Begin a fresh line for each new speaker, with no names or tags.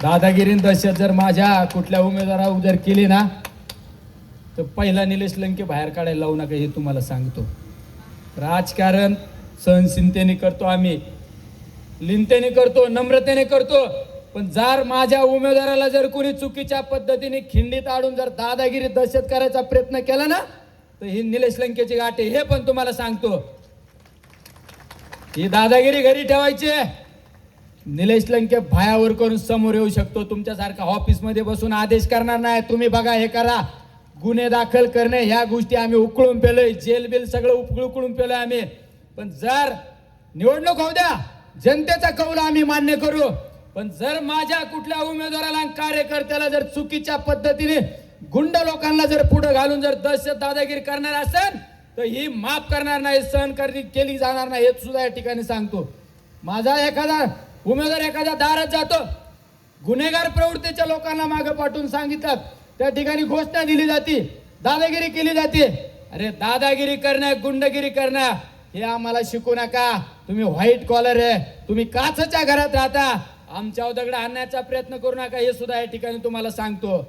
दादागिरी दहशत जर माझ्या कुठल्या उमेदवारावर जर केली ना तर पहिला निलेश लंके बाहेर काढायला लावू नका हे तुम्हाला सांगतो. राजकारण सहनशीलतेने करतो आम्ही, लिनतेने करतो, नम्रतेने करतो. पण जर माझ्या उमेदवाराला जर कोणी चुकीच्या पद्धतीने खिंडीत आडून जर दादागिरी दहशत करायचा प्रयत्न केला ना तर ही निलेश लंकेची गाठ आहे हे पण तुम्हाला सांगतो. ही दादागिरी घरी ठेवायची. निलेश लंके भायावर करून समोर येऊ शकतो. तुमच्यासारखा ऑफिसमध्ये बसून आदेश करणार नाही. तुम्ही बघा हे करा, गुन्हे दाखल करणे ह्या गोष्टी आम्ही उकळून पेलोय, जेल बिल सगळं उकळून पेलोय आम्ही. पण जर निवडणूक होऊ द्या, जनतेचा कौल आम्ही मान्य करू. पण जर माझ्या कुठल्या उमेदवाराला कार्यकर्त्याला जर चुकीच्या पद्धतीने गुंड लोकांना जर पुढे घालून जर दहशत दादागिरी करणार असेल तर ही माफ करणार नाही, सहन केली जाणार नाही हे सुद्धा या ठिकाणी सांगतो. माझा एखादा उमेदवार एखाद्या दारात जातो, गुन्हेगार प्रवृत्तीच्या लोकांना मागे पाठवून सांगितलं, त्या ठिकाणी घोषणा दिली जाते, दादागिरी केली जाते. अरे दादागिरी करणं, गुंडगिरी करणं हे आम्हाला शिकू नका. तुम्ही व्हाईट कॉलर आहे, तुम्ही काचच्या घरात राहता, आमच्यावर दगड आणण्याचा प्रयत्न करू नका हे सुद्धा या ठिकाणी तुम्हाला सांगतो.